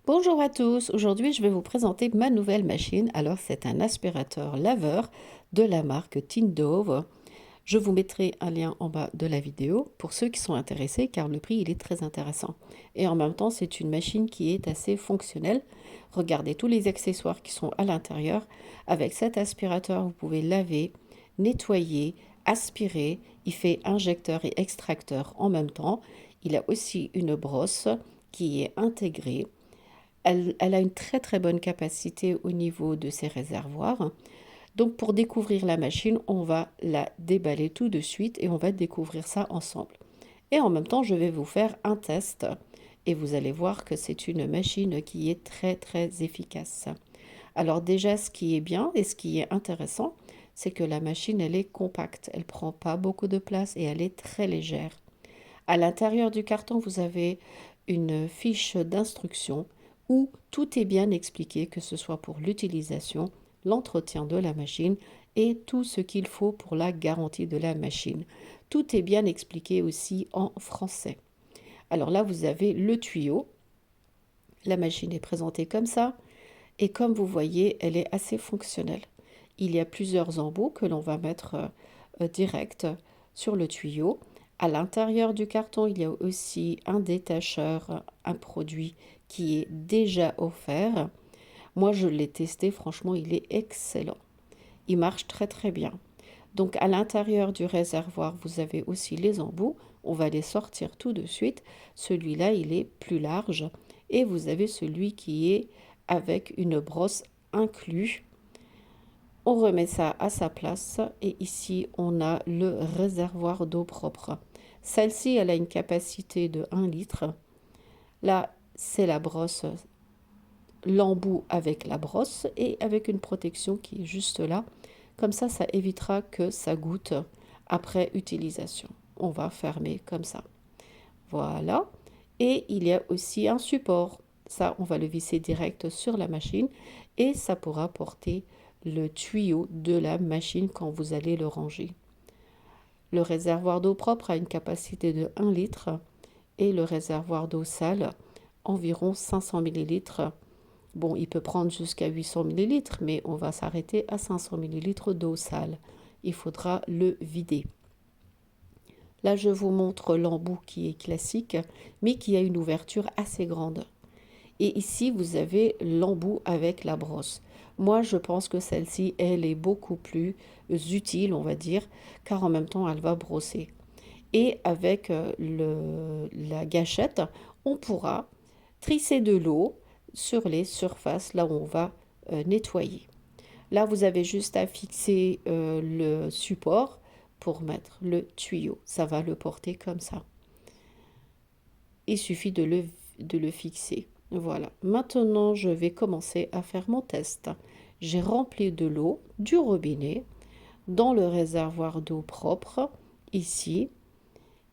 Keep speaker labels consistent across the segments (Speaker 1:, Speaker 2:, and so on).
Speaker 1: Bonjour à tous, aujourd'hui je vais vous présenter ma nouvelle machine. Alors c'est un aspirateur laveur de la marque Tindove. Je vous mettrai un lien en bas de la vidéo pour ceux qui sont intéressés car le prix il est très intéressant. Et en même temps c'est une machine qui est assez fonctionnelle. Regardez tous les accessoires qui sont à l'intérieur. Avec cet aspirateur vous pouvez laver, nettoyer, aspirer. Il fait injecteur et extracteur en même temps. Il a aussi une brosse qui est intégrée. Elle a une très très bonne capacité au niveau de ses réservoirs. Donc pour découvrir la machine, on va la déballer tout de suite et on va découvrir ça ensemble. Et en même temps, je vais vous faire un test et vous allez voir que c'est une machine qui est très très efficace. Alors déjà, ce qui est bien et ce qui est intéressant, c'est que la machine, elle est compacte. Elle prend pas beaucoup de place et elle est très légère. À l'intérieur du carton, vous avez une fiche d'instruction où tout est bien expliqué, que ce soit pour l'utilisation, l'entretien de la machine et tout ce qu'il faut pour la garantie de la machine. Tout est bien expliqué aussi en français. Alors là, vous avez le tuyau. La machine est présentée comme ça et comme vous voyez, elle est assez fonctionnelle. Il y a plusieurs embouts que l'on va mettre direct sur le tuyau. À l'intérieur du carton, il y a aussi un détacheur, un produit qui est déjà offert. Moi, je l'ai testé, franchement, il est excellent. Il marche très très bien. Donc à l'intérieur du réservoir, vous avez aussi les embouts. On va les sortir tout de suite. Celui-là, il est plus large. Et vous avez celui qui est avec une brosse inclus. On remet ça à sa place et ici on a le réservoir d'eau propre. Celle-ci, elle a une capacité de 1 litre. Là, c'est la brosse, l'embout avec la brosse et avec une protection qui est juste là. Comme ça évitera que ça goûte après utilisation. On va fermer comme ça. Voilà. Et il y a aussi un support. Ça, on va le visser direct sur la machine et ça pourra porter le tuyau de la machine quand vous allez le ranger. Le réservoir d'eau propre a une capacité de 1 litre et le réservoir d'eau sale environ 500 millilitres. Bon, il peut prendre jusqu'à 800 millilitres, mais on va s'arrêter à 500 millilitres d'eau sale. Il faudra le vider. Là, je vous montre l'embout qui est classique, mais qui a une ouverture assez grande. Et ici, vous avez l'embout avec la brosse. Moi, je pense que celle-ci, elle est beaucoup plus utile, on va dire, car en même temps, elle va brosser. Et avec la gâchette, on pourra trisser de l'eau sur les surfaces là où on va nettoyer. Là, vous avez juste à fixer le support pour mettre le tuyau. Ça va le porter comme ça. Il suffit de le fixer. Voilà. Maintenant, je vais commencer à faire mon test. J'ai rempli de l'eau du robinet dans le réservoir d'eau propre, ici,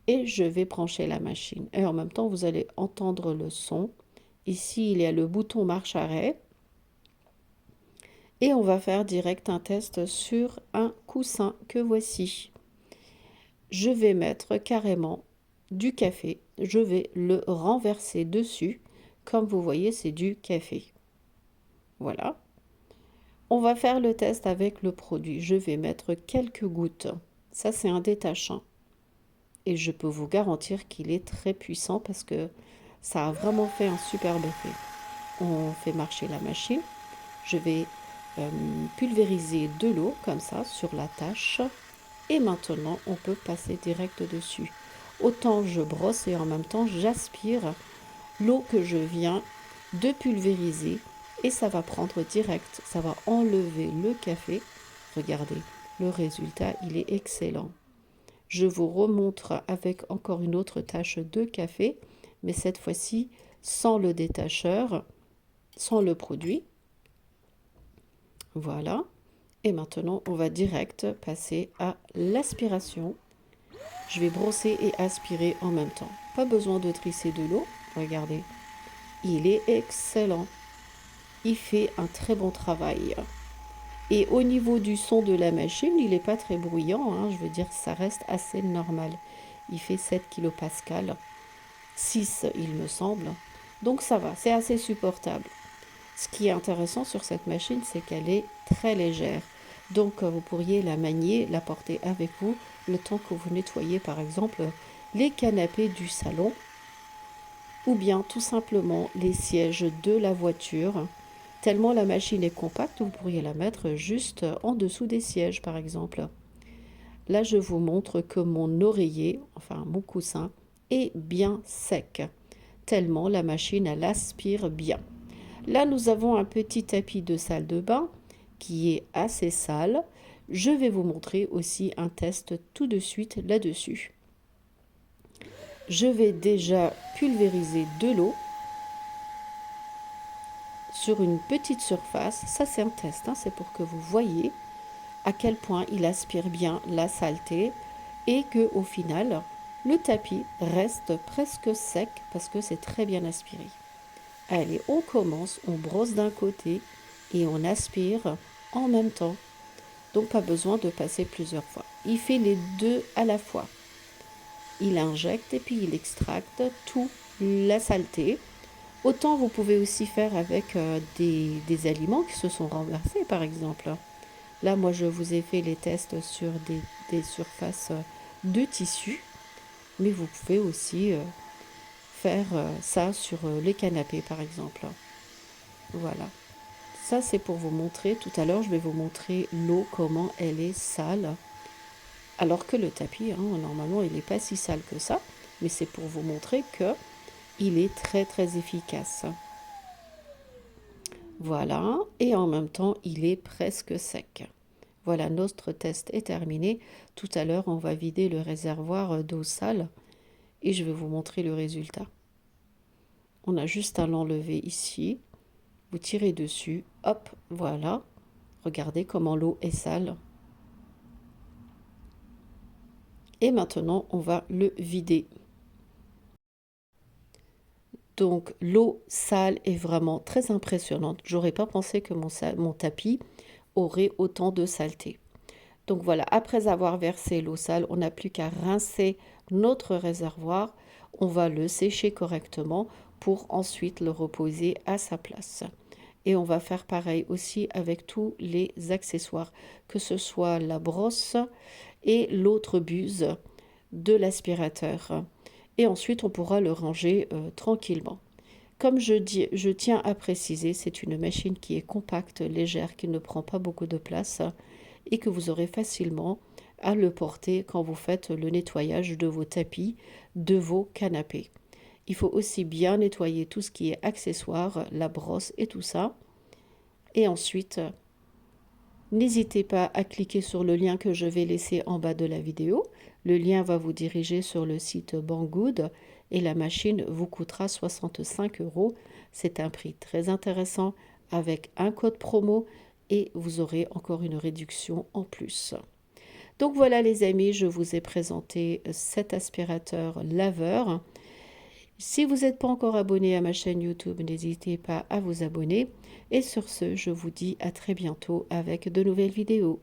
Speaker 1: et je vais brancher la machine. Et en même temps, vous allez entendre le son. Ici, il y a le bouton marche-arrêt. Et on va faire direct un test sur un coussin que voici. Je vais mettre carrément du café. Je vais le renverser dessus. Comme vous voyez, c'est du café. Voilà. On va faire le test avec le produit. Je vais mettre quelques gouttes. Ça, c'est un détachant. Et je peux vous garantir qu'il est très puissant parce que ça a vraiment fait un superbe effet. On fait marcher la machine. Je vais pulvériser de l'eau comme ça sur la tâche. Et maintenant, on peut passer direct dessus. Autant je brosse et en même temps, j'aspire l'eau que je viens de pulvériser et ça va prendre direct, ça va enlever le café. Regardez, le résultat, il est excellent. Je vous remontre avec encore une autre tache de café, mais cette fois-ci sans le détacheur, sans le produit. Voilà. Et maintenant, on va direct passer à l'aspiration. Je vais brosser et aspirer en même temps. Pas besoin de trisser de l'eau. Regardez, il est excellent. Il fait un très bon travail. Et au niveau du son de la machine, il n'est pas très bruyant. Je veux dire, ça reste assez normal. Il fait 7 kilopascales. 6, il me semble. Donc ça va, c'est assez supportable. Ce qui est intéressant sur cette machine, c'est qu'elle est très légère. Donc vous pourriez la manier, la porter avec vous le temps que vous nettoyez par exemple les canapés du salon ou bien tout simplement les sièges de la voiture. Tellement la machine est compacte, vous pourriez la mettre juste en dessous des sièges par exemple. Là, je vous montre que mon oreiller, enfin mon coussin, est bien sec, tellement la machine, elle aspire bien. Là, nous avons un petit tapis de salle de bain qui est assez sale. Je vais vous montrer aussi un test tout de suite là-dessus. Je vais déjà pulvériser de l'eau sur une petite surface. Ça, c'est un test, hein, c'est pour que vous voyez à quel point il aspire bien la saleté et que au final, le tapis reste presque sec parce que c'est très bien aspiré. Allez, on commence, on brosse d'un côté et on aspire en même temps. Donc pas besoin de passer plusieurs fois. Il fait les deux à la fois. Il injecte et puis il extracte toute la saleté. Autant vous pouvez aussi faire avec des aliments qui se sont renversés par exemple. Là, moi, je vous ai fait les tests sur des surfaces de tissu, mais vous pouvez aussi faire ça sur les canapés, par exemple. Voilà. Ça, c'est pour vous montrer. Tout à l'heure, je vais vous montrer l'eau, comment elle est sale. Alors que le tapis, hein, normalement, il n'est pas si sale que ça, mais c'est pour vous montrer que il est très, très efficace. Voilà. Et en même temps, il est presque sec. Voilà, notre test est terminé. Tout à l'heure, on va vider le réservoir d'eau sale et je vais vous montrer le résultat. On a juste à l'enlever ici. Vous tirez dessus. Hop, voilà. Regardez comment l'eau est sale. Et maintenant, on va le vider. Donc, l'eau sale est vraiment très impressionnante. J'aurais pas pensé que mon tapis aurait autant de saleté. Donc voilà, après avoir versé l'eau sale, on n'a plus qu'à rincer notre réservoir. On va le sécher correctement pour ensuite le reposer à sa place. Et on va faire pareil aussi avec tous les accessoires, que ce soit la brosse et l'autre buse de l'aspirateur. Et ensuite, on pourra le ranger tranquillement. Comme je tiens à préciser, c'est une machine qui est compacte, légère, qui ne prend pas beaucoup de place et que vous aurez facilement à le porter quand vous faites le nettoyage de vos tapis, de vos canapés. Il faut aussi bien nettoyer tout ce qui est accessoires, la brosse et tout ça. Et ensuite, n'hésitez pas à cliquer sur le lien que je vais laisser en bas de la vidéo. Le lien va vous diriger sur le site Banggood et la machine vous coûtera 65 €. C'est un prix très intéressant avec un code promo et vous aurez encore une réduction en plus. Donc voilà les amis, je vous ai présenté cet aspirateur laveur. Si vous n'êtes pas encore abonné à ma chaîne YouTube, n'hésitez pas à vous abonner. Et sur ce, je vous dis à très bientôt avec de nouvelles vidéos.